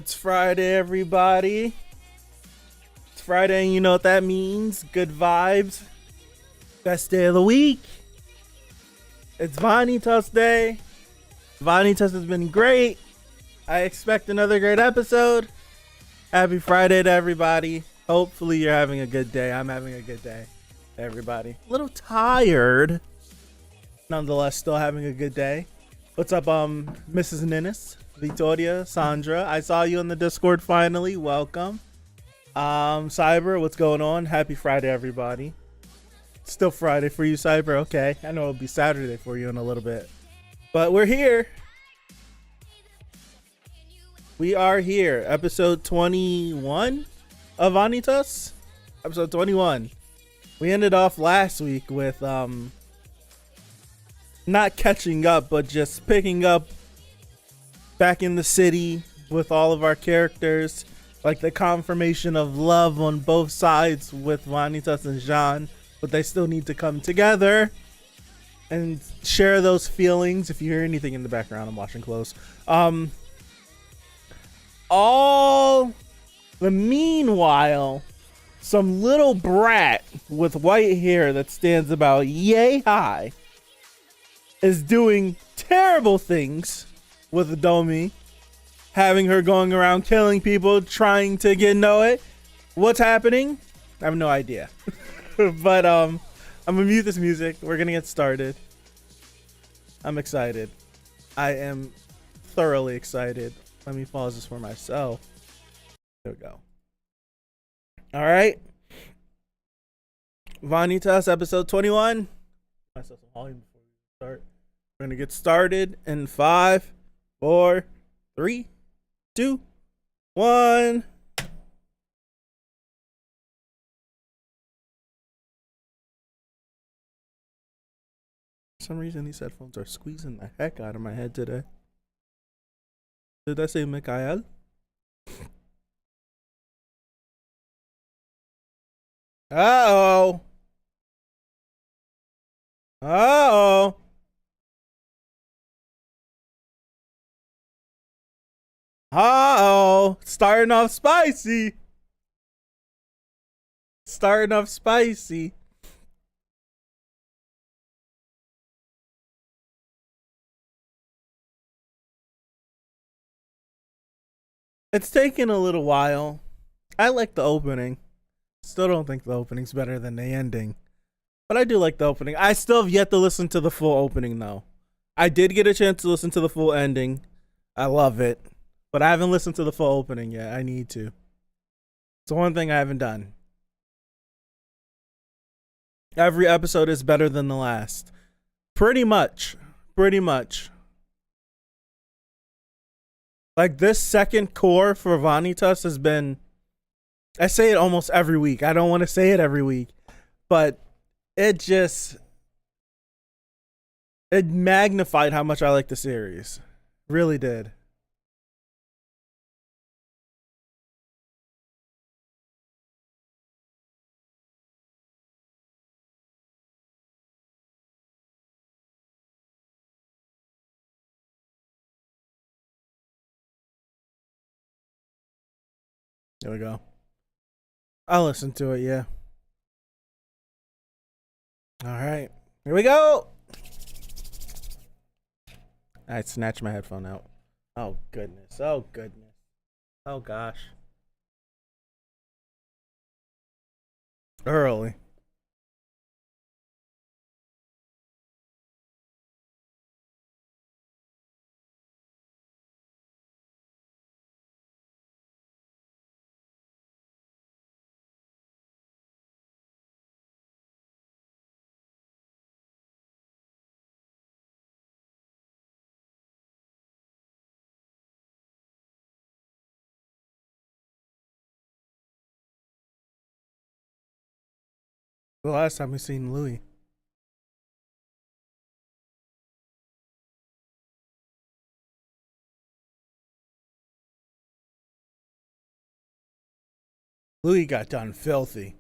It's Friday, everybody. It's Friday, and you know what that means. Good vibes. Best day of the week. It's Vanitas Day. Vanitas has been great. I expect another great episode. Happy Friday to everybody. Hopefully you're having a good day. I'm having a good day, everybody. A little tired. Nonetheless, still having a good day. What's up, Mrs. Ninnis, Victoria, Sandra? I saw you on the Discord finally. Welcome. Cyber, what's going on? Happy Friday, everybody. Still Friday for you, Cyber. Okay, I know it'll be Saturday for you in a little bit, but we're here. We are here. Episode 21 of Vanitas. Episode 21. We ended off last week with not catching up, but just picking up back in the city with all of our characters, like the confirmation of love on both sides with Vanitas and Jean, but they still need to come together and share those feelings. If you hear anything in the background, I'm washing clothes. All the meanwhile, some little brat with white hair that stands about yay high is doing terrible things with Domi, having her going around killing people, trying to get Noe. What's happening? I have no idea. But I'm gonna mute this music. We're gonna get started. I'm excited. I am thoroughly excited. Let me pause this for myself. There we go. All right. Vanitas episode 21. Myself some volume before we start. We're gonna get started in 5, 4, 3, 2, 1. For some reason these headphones are squeezing the heck out of my head today. Did I say MIKHAIL? Uh-oh. Uh-oh. Uh-oh. Starting off spicy. Starting off spicy. It's taken a little while. I like the opening. Still don't think the opening's better than the ending. But I do like the opening. I still have yet to listen to the full opening, though. I did get a chance to listen to the full ending. I love it. But I haven't listened to the full opening yet. I need to. It's the one thing I haven't done. Every episode is better than the last. Pretty much. Pretty much. Like, this second core for Vanitas has been... I say it almost every week. I don't want to say it every week. But it just... it magnified how much I like the series. Really did. There we go. I'll listen to it, yeah. Alright. Here we go! I snatched my headphone out. Oh, goodness. Oh, goodness. Oh, gosh. Early. The last time we seen Louis. Louis got done filthy.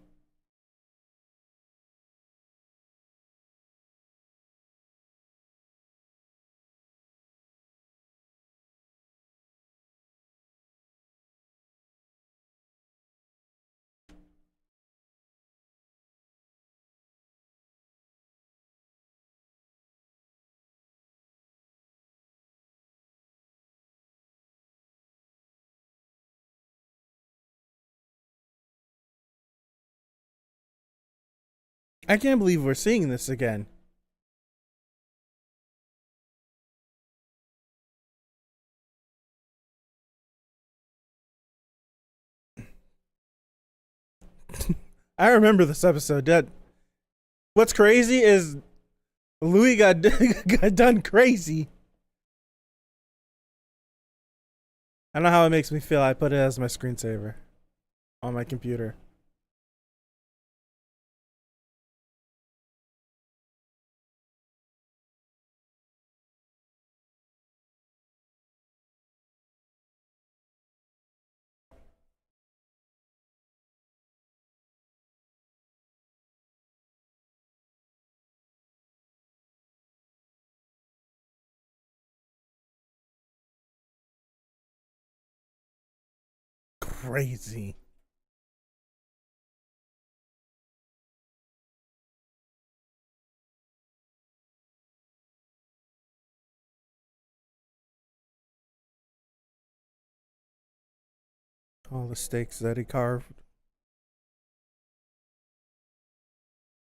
I can't believe we're seeing this again. I remember this episode. What's crazy is Louis got got done crazy. I don't know how it makes me feel. I put it as my screensaver on my computer. Crazy. All the stakes that he carved.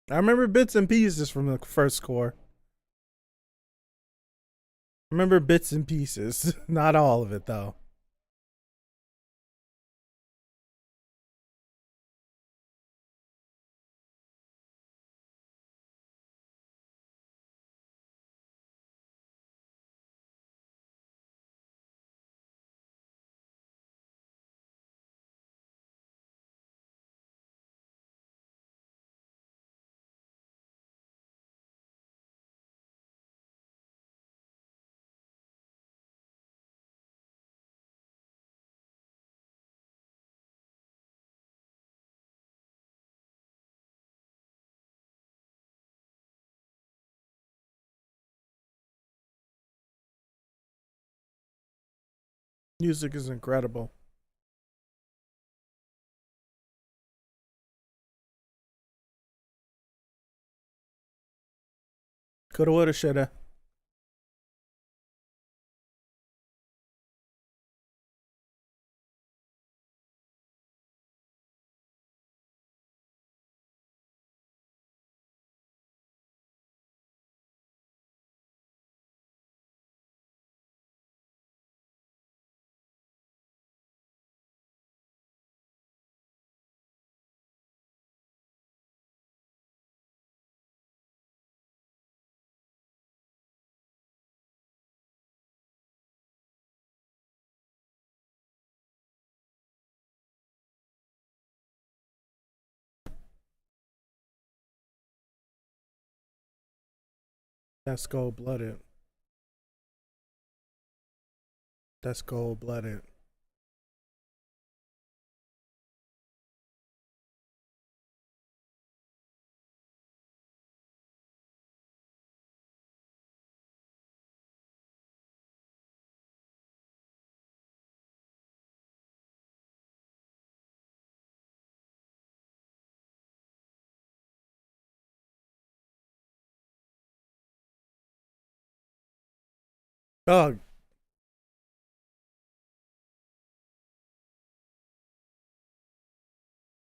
I remember bits and pieces from the first core. I remember bits and pieces. Not all of it, though. Music is incredible. Coulda, woulda, shoulda. That's cold blooded. That's cold blooded. Oh,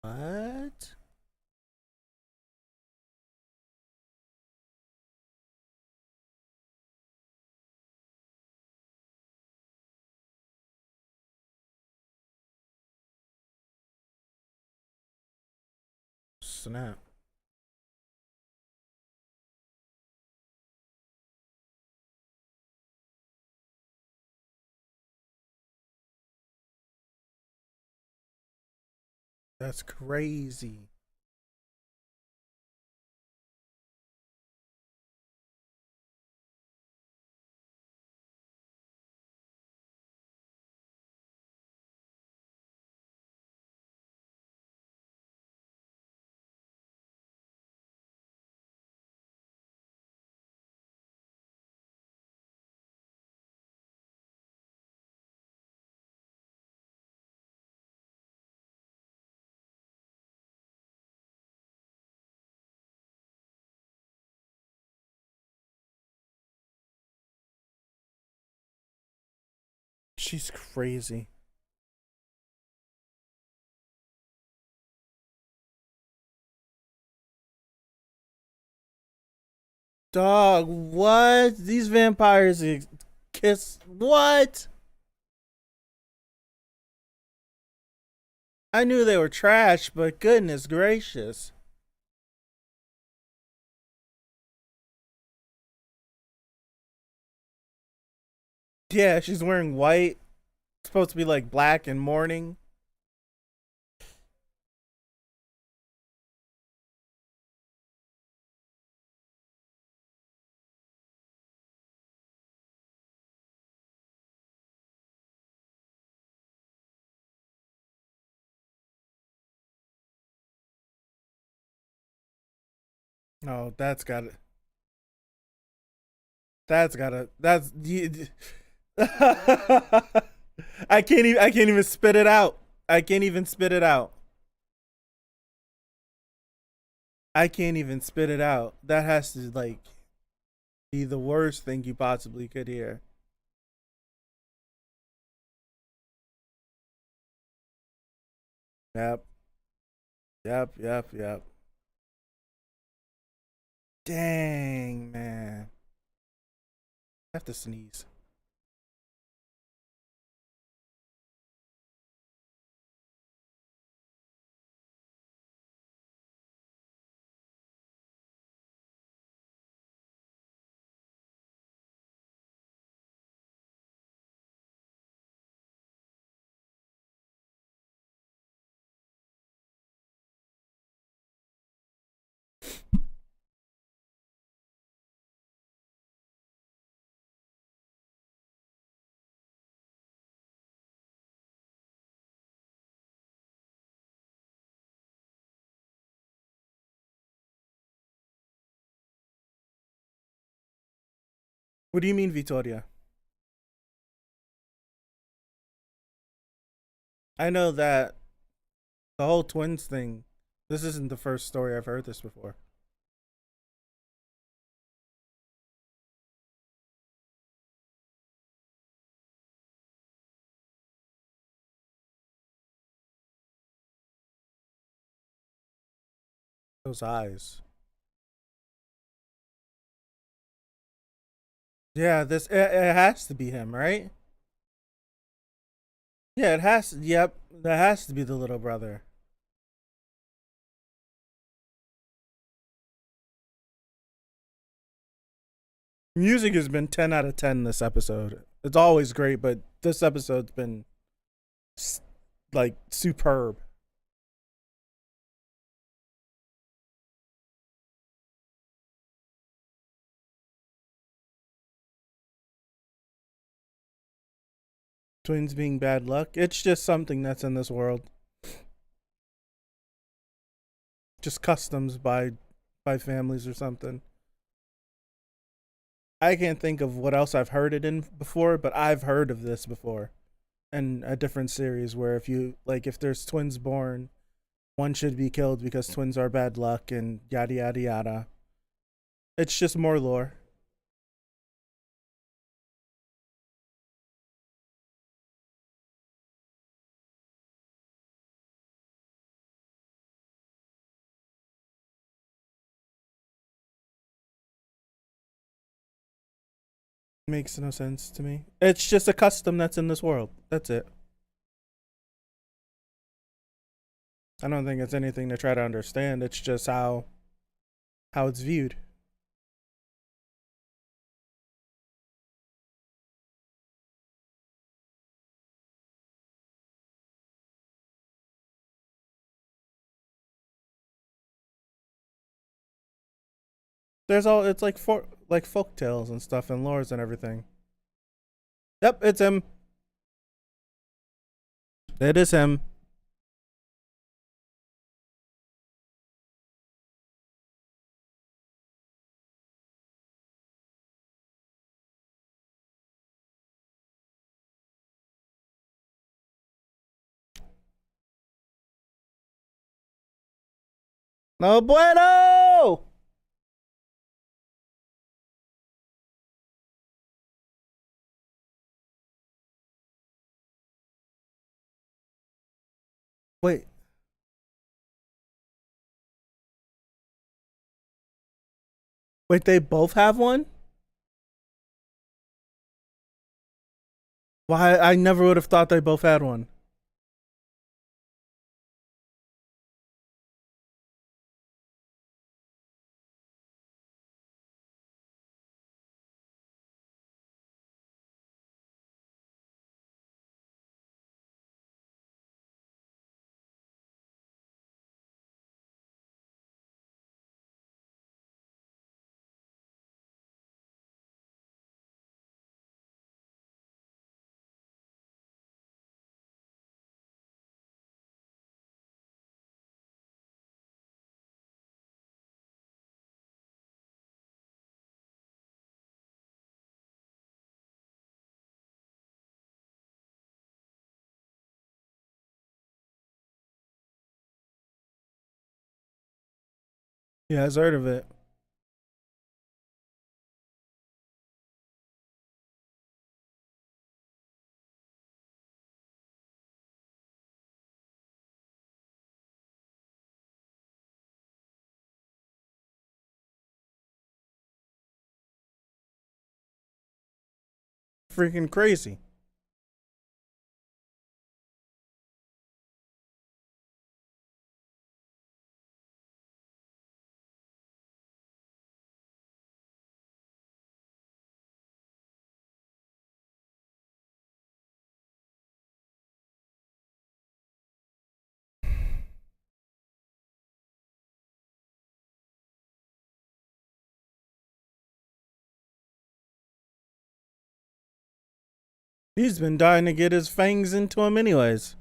what? Snap. That's crazy. She's crazy. Dog, what? These vampires kiss. What? I knew they were trash, but goodness gracious. Yeah, she's wearing white. It's supposed to be like black and mourning. Oh, that's got it. That's got to. That's. I can't even. I can't even spit it out. I can't even spit it out. I can't even spit it out. That has to like be the worst thing you possibly could hear. Yep. Yep. Yep. Yep. Dang, man. I have to sneeze. What do you mean, Vittoria? I know that the whole twins thing. This isn't the first story I've heard this before. Those eyes. Yeah, it has to be him, right? Yeah, it has. Yep, that has to be the little brother. Music has been 10 out of 10 this episode. It's always great, but this episode's been like superb. Twins being bad luck. It's just something that's in this world. Just customs by families or something. I can't think of what else I've heard it in before, but I've heard of this before in a different series where if you like if there's twins born, one should be killed because twins are bad luck and yada yada yada. It's just more lore. Makes no sense to me. It's just a custom that's in this world. That's it. I don't think it's anything to try to understand. It's just how it's viewed. There's all it's like for like folk tales and stuff and lores and everything. Yep, it's him. It is him. No bueno. Wait, Wait, they both have one? Why? I never would have thought they both had one. Yeah, I've heard of it. Freaking crazy. He's been dying to get his fangs into him, anyways.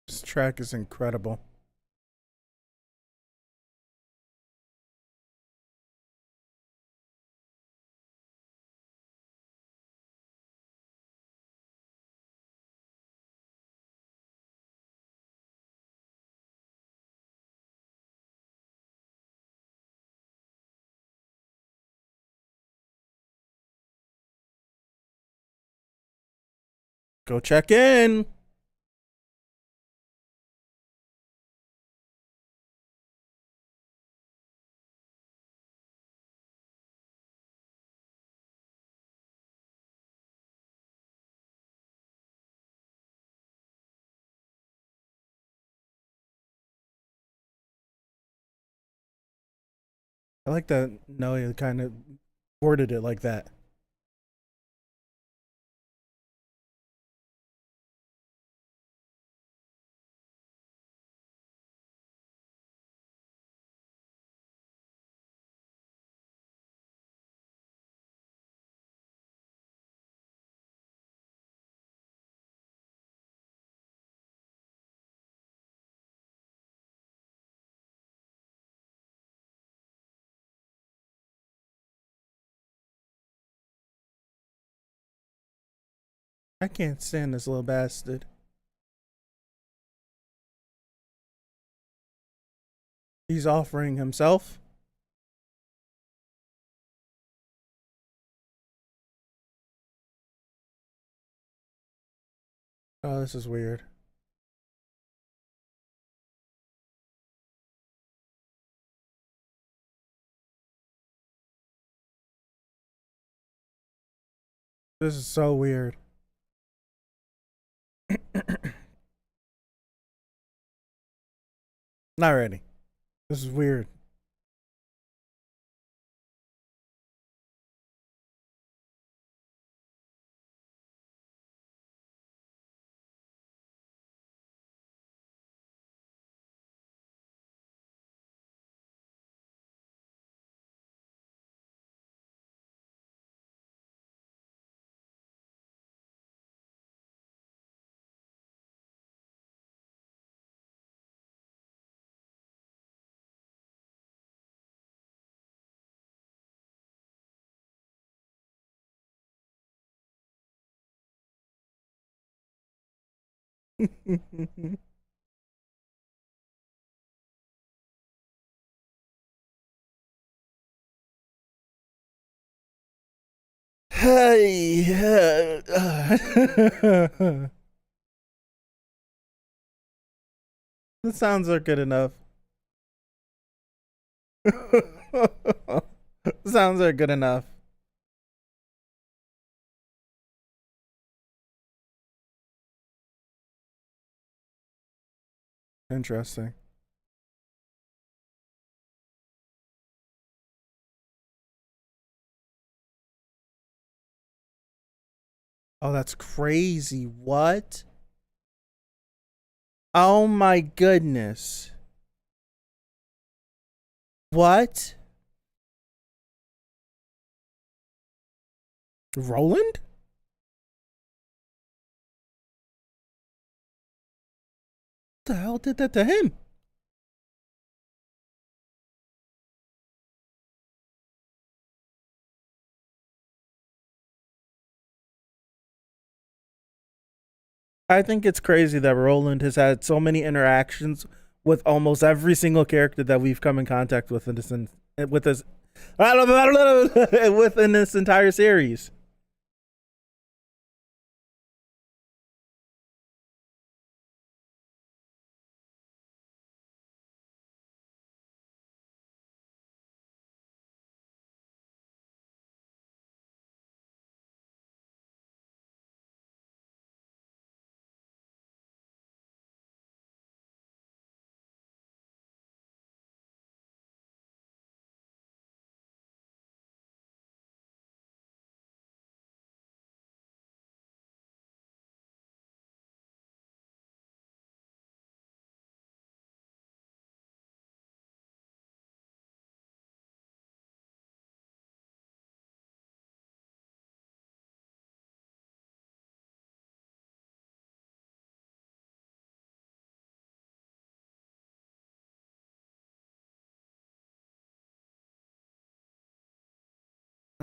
This track is incredible. Go check in. I like that Noe kind of worded it like that. I can't stand this little bastard. He's offering himself. Oh, this is weird. This is so weird. Not ready. This is weird. Hey. The sounds are good enough. Sounds are good enough. Interesting. Oh, that's crazy. What? Oh my goodness. What? Roland? What the hell did that to him? I think it's crazy that Roland has had so many interactions with almost every single character that we've come in contact with in this with this within this entire series.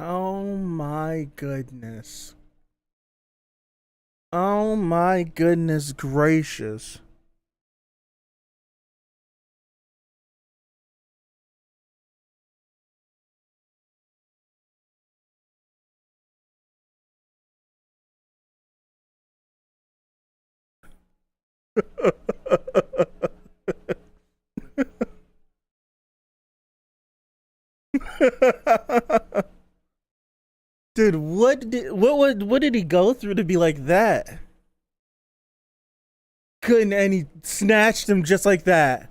Oh my goodness. Oh my goodness gracious. Dude, what did he go through to be like that? Couldn't, and he snatched him just like that.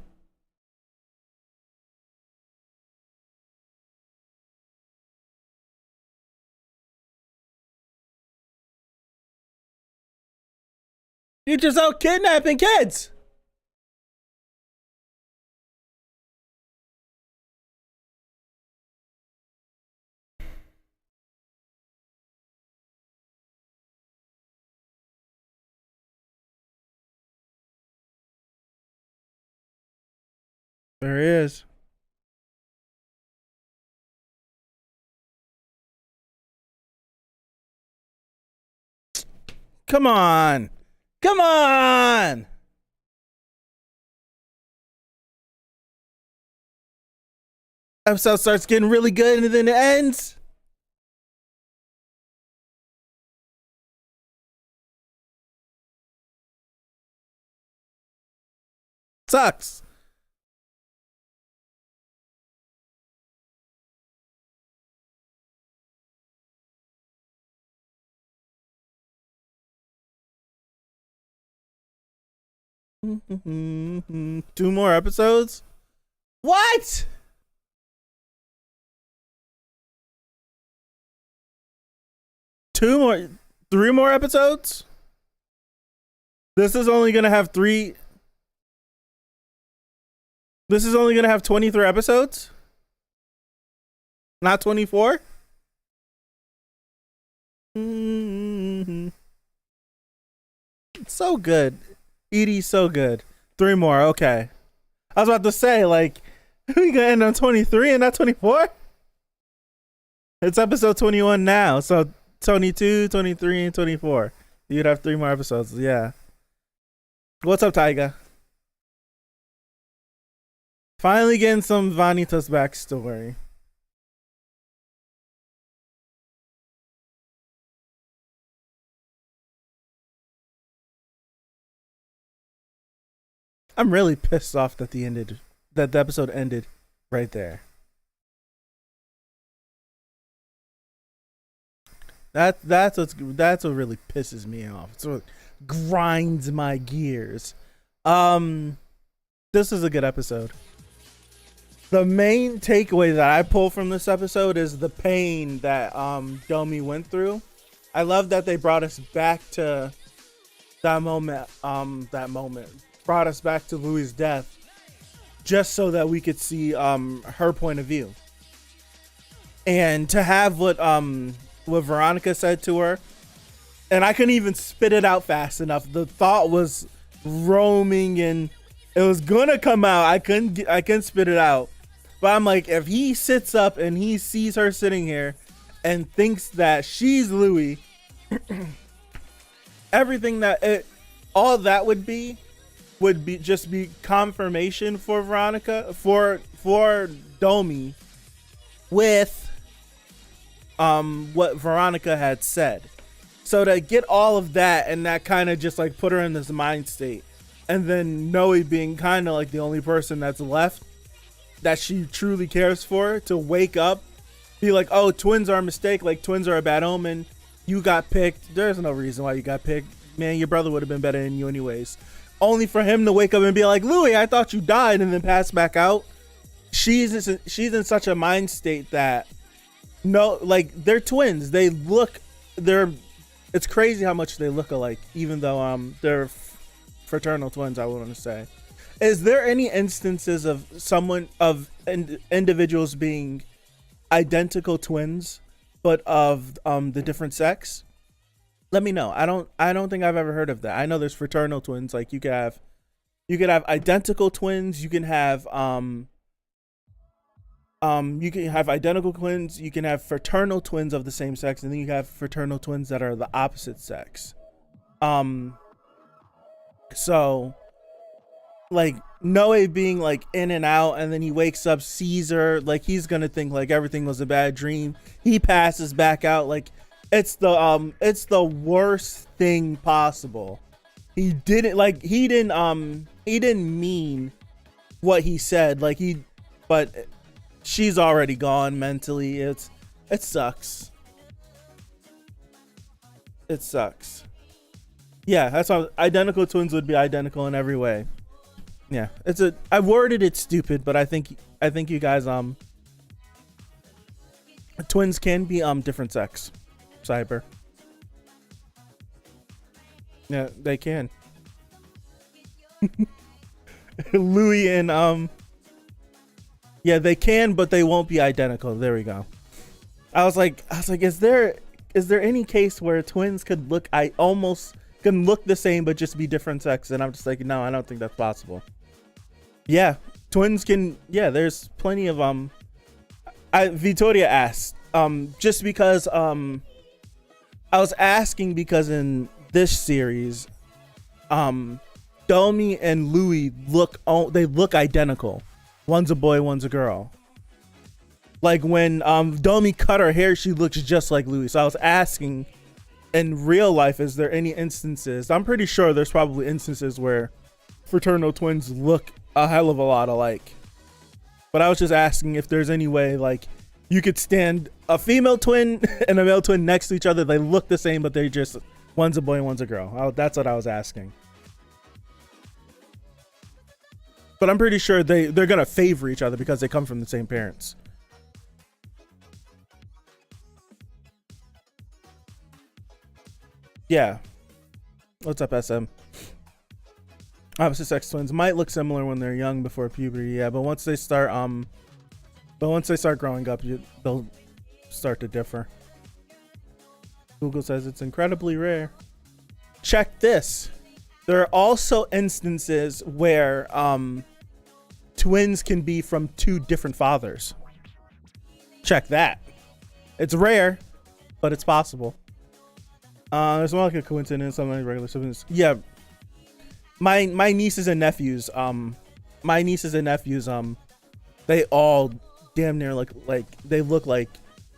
You're just out kidnapping kids. There he is. Come on. Come on. Episode starts getting really good and then it ends. Sucks. Two more episodes? What? Two more, three more episodes? This is only gonna have three. This is only gonna have 23 episodes? Not 24? So good. Edie's so good. Three more, okay. I was about to say, like, we gonna end on 23 and not 24? It's episode 21 now, so 22, 23, and 24. You'd have three more episodes, yeah. What's up, Tyga? Finally getting some Vanitas backstory. I'm really pissed off that the episode ended right there. That's what really pisses me off. It's what grinds my gears. This is a good episode. The main takeaway that I pull from this episode is the pain that Domi went through. I love that they brought us back to that moment. Brought us back to Louis' death, just so that we could see her point of view. And to have what Veronica said to her, and I couldn't even spit it out fast enough. The thought was roaming and it was gonna come out. I couldn't spit it out. But I'm like, if he sits up and he sees her sitting here and thinks that she's Louis, everything all that would be just be confirmation for Veronica, for Domi, with what Veronica had said. So to get all of that and that kind of just like put her in this mind state, and then Noe being kind of like the only person that's left that she truly cares for, to wake up, be like, oh, twins are a mistake, like twins are a bad omen, you got picked, there's no reason why you got picked, man, your brother would have been better than you anyways. Only for him to wake up and be like, Louis, I thought you died, and then pass back out. She's in such a mind state that, no, like, they're twins, it's crazy how much they look alike, even though they're fraternal twins, I want to say. Is there any instances of individuals being identical twins, but of the different sex? Let me know. I don't think I've ever heard of that. I know there's fraternal twins. Like you could have identical twins. You can have identical twins. You can have fraternal twins of the same sex, and then you have fraternal twins that are the opposite sex. So, like, Noe being like in and out, and then he wakes up, sees her, like he's gonna think like everything was a bad dream. He passes back out, like it's the worst thing possible. He didn't mean what he said, but she's already gone mentally. It sucks. It sucks. Yeah, that's how identical twins would be identical in every way. Yeah, I worded it stupid, but I think you guys twins can be different sex. Cyber. Yeah, they can. Louis and yeah, they can, but they won't be identical. There we go. I was like, is there any case where twins could look the same but just be different sex? And I'm just like, no, I don't think that's possible. Yeah, twins can. Yeah, there's plenty of Vittoria asked just because I was asking because in this series Domi and Louis look identical. One's a boy, one's a girl. Like when Domi cut her hair, she looks just like Louis. So I was asking, in real life, is there any instances? I'm pretty sure there's probably instances where fraternal twins look a hell of a lot alike. But I was just asking if there's any way, like, you could stand a female twin and a male twin next to each other. They look the same, but they just, one's a boy and one's a girl. That's what I was asking. But I'm pretty sure they're going to favor each other because they come from the same parents. Yeah. What's up, SM? Opposite sex twins might look similar when they're young before puberty. Yeah, but once they start growing up, they'll start to differ. Google says it's incredibly rare. Check this. There are also instances where twins can be from two different fathers. Check that. It's rare, but it's possible. There's more like a coincidence, something like regular siblings. Yeah. my nieces and nephews, they all damn near they look like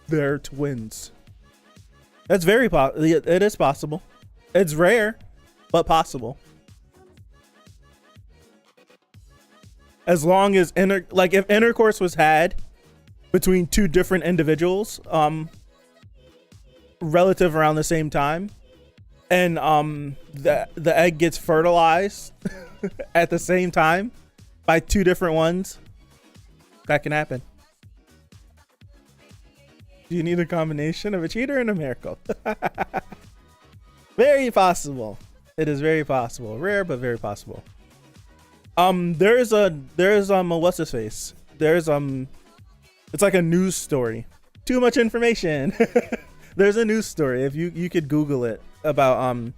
they're twins. That's very it is possible. It's rare, but possible. As long as if intercourse was had between two different individuals, relative around the same time, and the egg gets fertilized at the same time by two different ones, that can happen. Do you need a combination of a cheater and a miracle? Very possible. It is very possible. Rare, but very possible. There's what's his face? It's like a news story. Too much information. There's a news story. If you could Google it about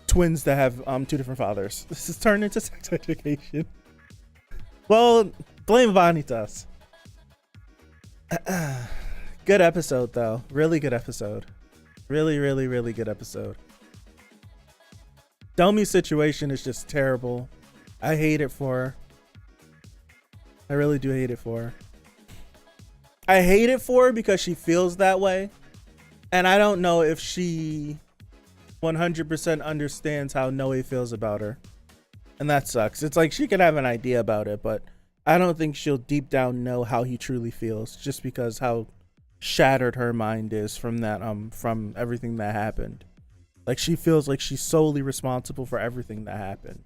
twins that have two different fathers. This is turned into sex education. Well, blame Vanitas. Good episode though. Really good episode. Really, really, really good episode. Domi's situation is just terrible. I hate it for her. I really do hate it for her. I hate it for her because she feels that way. And I don't know if she 100% understands how Noe feels about her. And that sucks. It's like she can have an idea about it, but I don't think she'll deep down know how he truly feels, just because how shattered her mind is from that from everything that happened. Like, she feels like she's solely responsible for everything that happened.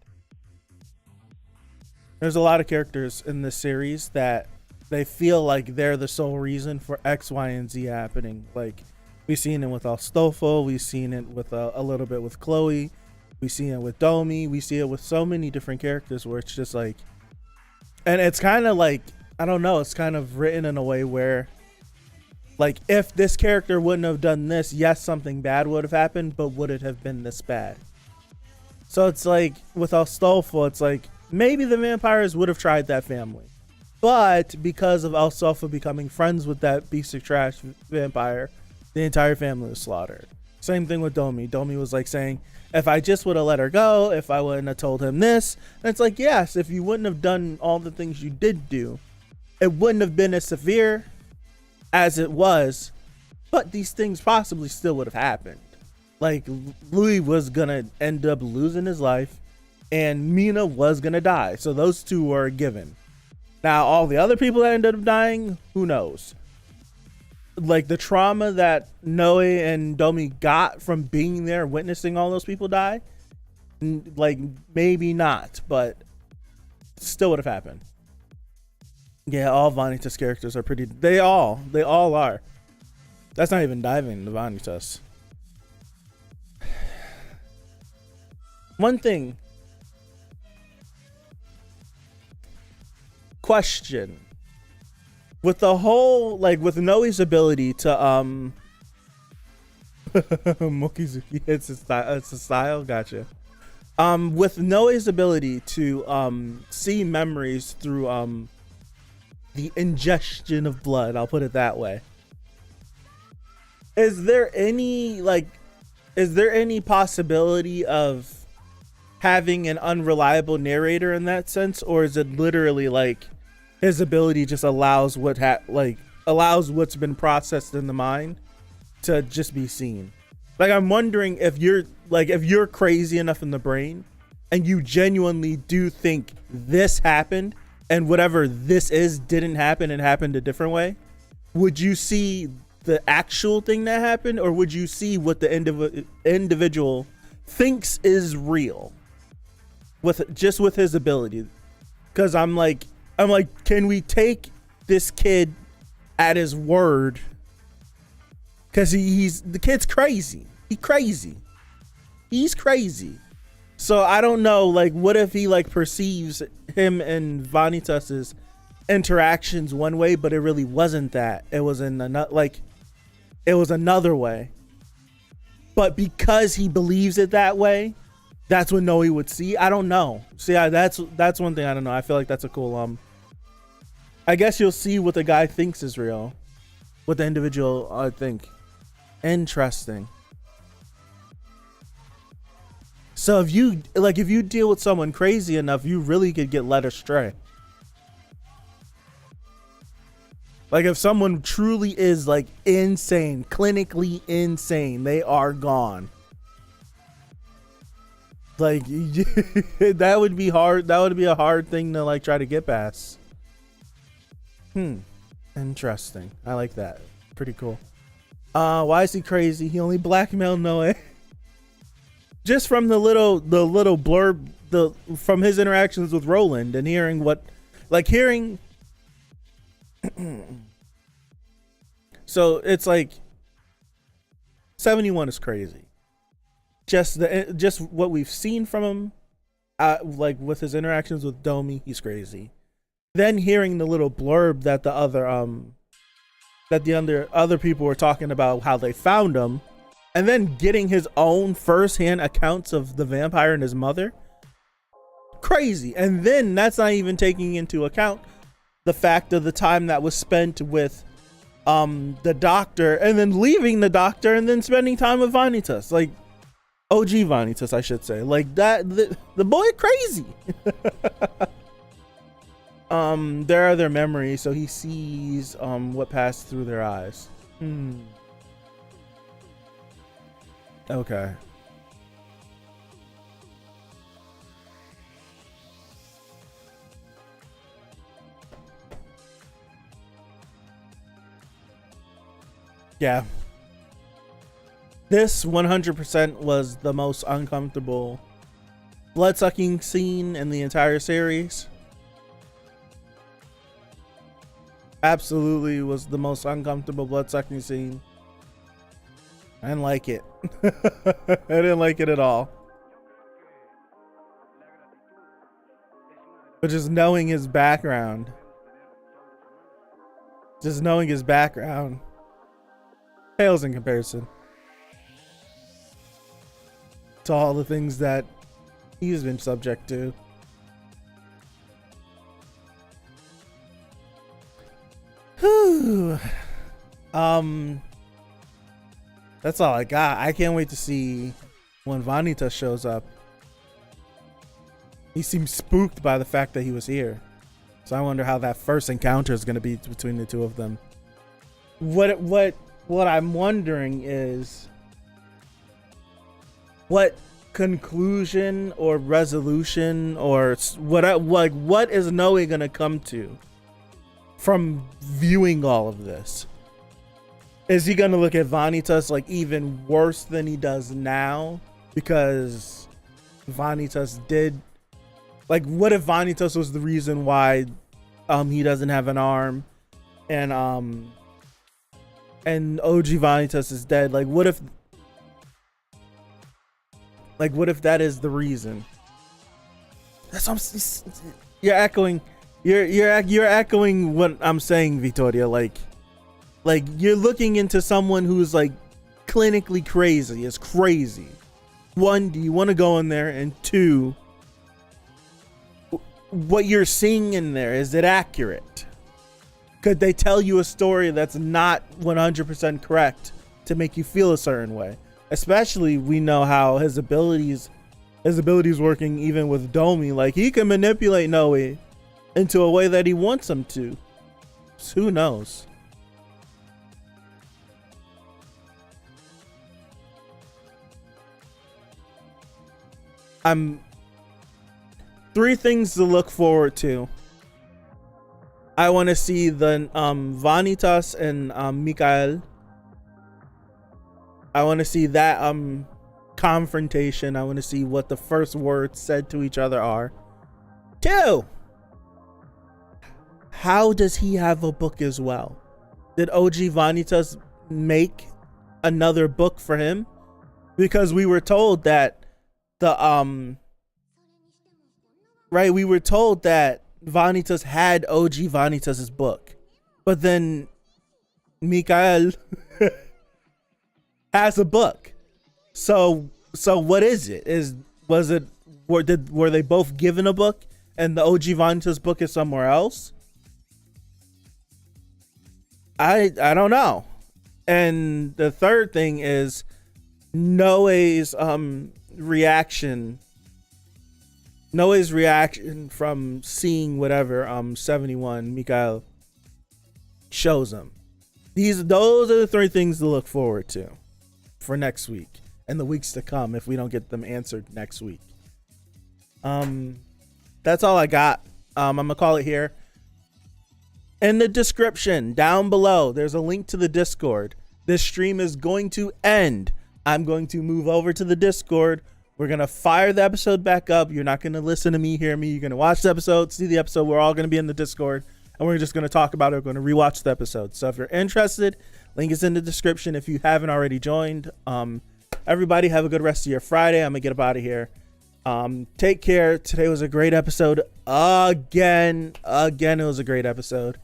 There's a lot of characters in this series that they feel like they're the sole reason for X, Y, and Z happening. Like, we've seen it with Astolfo, we've seen it with a little bit with Chloe, we've seen it with Domi, we see it with so many different characters where it's just like, and it's kind of like, I don't know, it's kind of written in a way where, like, if this character wouldn't have done this, yes, something bad would have happened, but would it have been this bad? So it's like, with Astolfo, it's like, maybe the vampires would have tried that family. But because of Astolfo becoming friends with that piece of trash vampire, the entire family was slaughtered. Same thing with Domi. Domi was like saying, if I just would have let her go, if I wouldn't have told him this. And it's like, yes, if you wouldn't have done all the things you did do, it wouldn't have been as severe as it was, but these things possibly still would have happened. Like, Louis was gonna end up losing his life, and Mina was gonna die. So those two were a given. Now, all the other people that ended up dying, who knows? Like, the trauma that Noe and Domi got from being there, witnessing all those people die, like, maybe not, but still would have happened. Yeah, all Vanitas characters are pretty, they all are. That's not even diving into Vanitas. One thing. Question. With the whole, like, with Noe's ability to Mokizuki, it's a style, gotcha. With Noe's ability to see memories through the ingestion of blood, I'll put it that way. Is there any possibility of having an unreliable narrator in that sense, or is it literally like his ability just allows what's been processed in the mind to just be seen? Like, I'm wondering if you're crazy enough in the brain and you genuinely do think this happened, and whatever this is didn't happen and happened a different way, would you see the actual thing that happened, or would you see what the individual thinks is real with his ability? Because I'm like, can we take this kid at his word? Because the kid's crazy. He's crazy. So I don't know, like, what if he like perceives him and Vanitas's interactions one way, but it really wasn't that. It was it was another way. But because he believes it that way, that's what Noe would see. I don't know. See, that's one thing I don't know. I feel like that's a cool I guess you'll see what the guy thinks is real. What the individual think. Interesting. So if you deal with someone crazy enough, you really could get led astray. Like if someone truly is like insane, clinically insane, they are gone. Like that would be hard. That would be a hard thing to like try to get past. Interesting. I like that. Pretty cool. Why is he crazy? He only blackmailed Noe. Just from the little blurb, from his interactions with Roland and hearing so it's like 71 is crazy. Just what we've seen from him, like with his interactions with Domi, he's crazy. Then hearing the little blurb that the other people were talking about how they found him, and then getting his own first-hand accounts of the vampire and his mother, crazy. And then that's not even taking into account the fact of the time that was spent with the doctor, and then leaving the doctor, and then spending time with Vanitas, like OG Vanitas, I should say. Like that, the boy crazy. There are their memories, so he sees what passed through their eyes. Okay. Yeah. This 100% was the most uncomfortable blood-sucking scene in the entire series. Absolutely was the most uncomfortable blood-sucking scene. I didn't like it. I didn't like it at all. But just knowing his background. Pales in comparison to all the things that he's been subject to. Whew. That's all I got. I can't wait to see when Vanitas shows up. He seems spooked by the fact that he was here. So I wonder how that first encounter is going to be between the two of them. What I'm wondering is what conclusion or resolution or what is Noe going to come to from viewing all of this? Is he going to look at Vanitas like even worse than he does now? Because Vanitas did, like, what if Vanitas was the reason why he doesn't have an arm, and OG Vanitas is dead? Like what if that is the reason? That's what you're echoing. You're echoing what I'm saying, Victoria. Like you're looking into someone who's like clinically crazy. Is crazy. One, do you want to go in there? And two, what you're seeing in there, is it accurate? Could they tell you a story that's not 100% correct to make you feel a certain way? Especially, we know how his abilities working even with Domi. Like, he can manipulate Noe into a way that he wants him to. So who knows? Three things to look forward to. I want to see the Vanitas and MIKHAIL. I want to see that confrontation. I want to see what the first words said to each other are. Two, how does he have a book as well? Did OG Vanitas make another book for him? Because we were told that we were told that Vanitas had OG Vanitas's book, but then MIKHAIL has a book. So what is it? Were they both given a book and the OG Vanitas book is somewhere else? I don't know. And the third thing is Noe's reaction from seeing whatever 71 MIKHAIL shows him. Those are the 3 things to look forward to for next week and the weeks to come if we don't get them answered next week. That's all I got. I'm gonna call it here. In the description down below, there's a link to the Discord. This stream is going to end. I'm going to move over to the Discord. We're going to fire the episode back up. You're not going to listen to me, hear me. You're going to watch the episode, see the episode. We're all going to be in the Discord, and we're just going to talk about it. We're going to rewatch the episode. So if you're interested, link is in the description if you haven't already joined. Everybody have a good rest of your Friday. I'm going to get up out of here. Take care. Today was a great episode. Again, it was a great episode.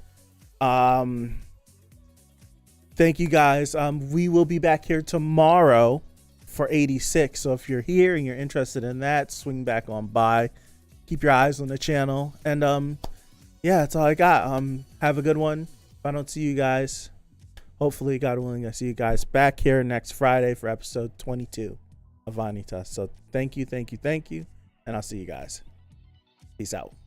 Thank you guys. We will be back here tomorrow for 86. So if you're here and you're interested in that, swing back on by. Keep your eyes on the channel. And yeah, that's all I got. Have a good one. If I don't see you guys, hopefully, God willing, I see you guys back here next Friday for episode 22 of Vanitas. So thank you. And I'll see you guys. Peace out.